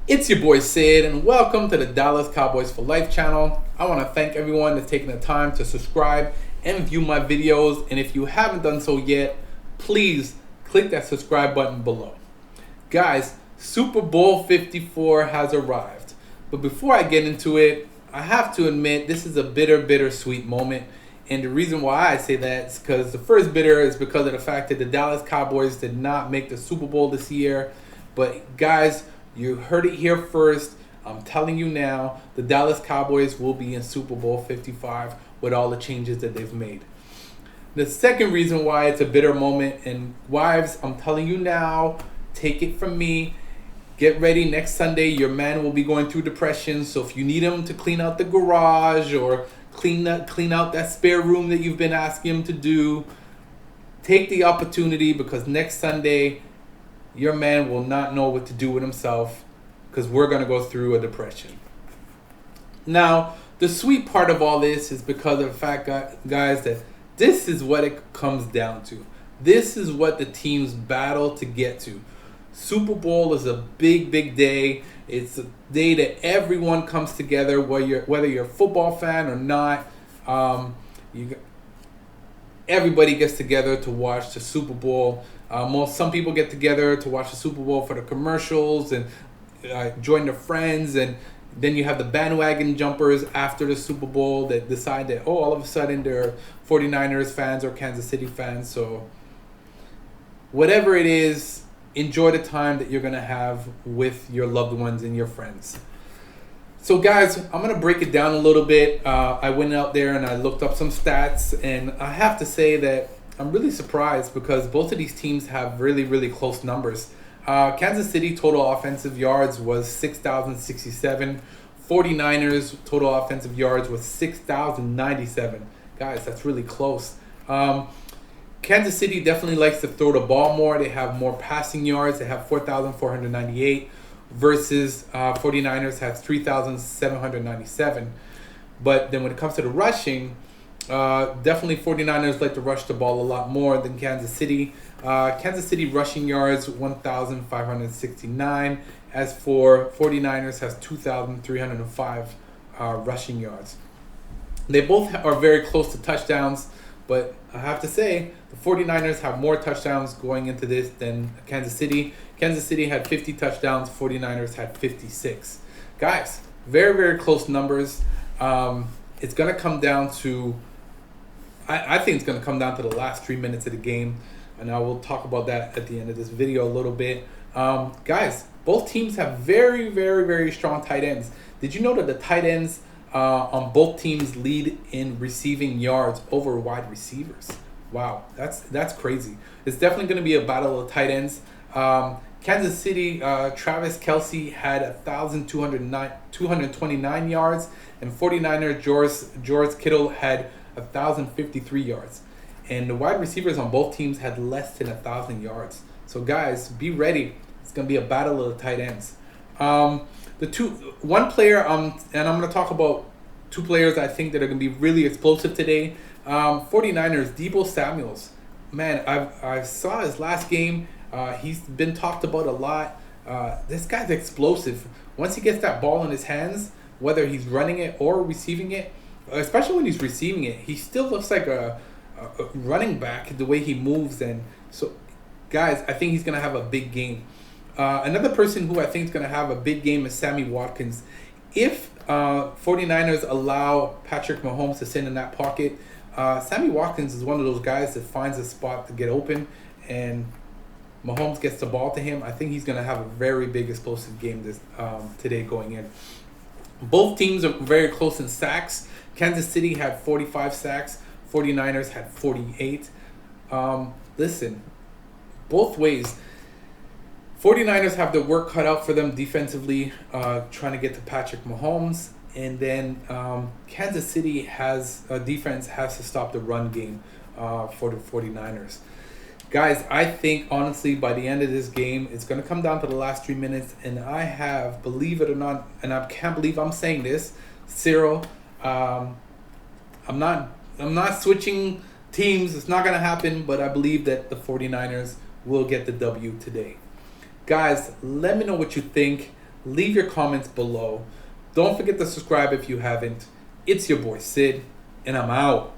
It's your boy Sid, and welcome to the Dallas Cowboys for Life channel. I want to thank everyone that's taking the time to subscribe and view my videos. And if you haven't done so yet, please click that subscribe button below. Guys, Super Bowl 54 has arrived. But before I get into it, I have to admit this is a bittersweet moment. And the reason why I say that is because the first bitter is because of the fact that the Dallas Cowboys did not make the Super Bowl this year. But guys, you heard it here first. I'm telling you now, the Dallas Cowboys will be in Super Bowl 55 with all the changes that they've made. The second reason why it's a bitter moment, and wives, I'm telling you now, take it from me. Get ready, next Sunday, your man will be going through depression. So if you need him to clean out the garage or clean out that spare room that you've been asking him to do, take the opportunity, because next Sunday, your man will not know what to do with himself, because we're going to go through a depression. Now, the sweet part of all this is because of the fact, guys, that this is what it comes down to. This is what the teams battle to get to. Super Bowl is a big day. It's a day that everyone comes together, whether you're a football fan or not. Everybody gets together to watch the Super Bowl. Some people get together to watch the Super Bowl for the commercials and join their friends, and then you have the bandwagon jumpers after the Super Bowl that decide that, all of a sudden they're 49ers fans or Kansas City fans. So whatever it is, enjoy the time that you're going to have with your loved ones and your friends. So guys, I'm going to break it down a little bit. I went out there and I looked up some stats, and I have to say that I'm really surprised because both of these teams have really close numbers. Kansas City total offensive yards was 6,067. 49ers total offensive yards was 6,097. Guys, that's really close. Kansas City definitely likes to throw the ball more. They have more passing yards. They have 4,498 versus 49ers has 3,797. But then when it comes to the rushing, definitely 49ers like to rush the ball a lot more than Kansas City. Kansas City rushing yards 1,569. As for 49ers has 2,305 rushing yards. They both are very close to touchdowns, but I have to say the 49ers have more touchdowns going into this than Kansas City. Kansas City had 50 touchdowns, 49ers had 56. Guys, very close numbers. It's going to come down to, I think it's going to come down to the last 3 minutes of the game, and I will talk about that at the end of this video a little bit. Guys, both teams have very strong tight ends. Did you know that the tight ends on both teams lead in receiving yards over wide receivers? Wow, that's crazy. It's definitely going to be a battle of tight ends. Kansas City, Travis Kelce had 1,229 yards, and 49er George Kittle had 1,053 yards. And the wide receivers on both teams had less than 1,000 yards. So guys, be ready. It's going to be a battle of the tight ends. One player, and I'm going to talk about two players I think that are going to be really explosive today. 49ers, Deebo Samuels. Man, I saw his last game. He's been talked about a lot. This guy's explosive. Once he gets that ball in his hands, whether he's running it or receiving it, especially when he's receiving it, he still looks like a running back, the way he moves. And so, guys, I think he's going to have a big game. Another person who I think is going to have a big game is Sammy Watkins. If 49ers allow Patrick Mahomes to sit in that pocket, Sammy Watkins is one of those guys that finds a spot to get open, and Mahomes gets the ball to him. I think he's going to have a very big explosive game today going in. Both teams are very close in sacks. Kansas City had 45 sacks. 49ers had 48. Listen, both ways. 49ers have the work cut out for them defensively, trying to get to Patrick Mahomes. And then Kansas City defense has to stop the run game for the 49ers. Guys, I think, honestly, by the end of this game, it's going to come down to the last 3 minutes. And I have, believe it or not, and I can't believe I'm saying this, Cyril, I'm not switching teams. It's not going to happen, but I believe that the 49ers will get the W today. Guys, let me know what you think. Leave your comments below. Don't forget to subscribe if you haven't. It's your boy Sid, and I'm out.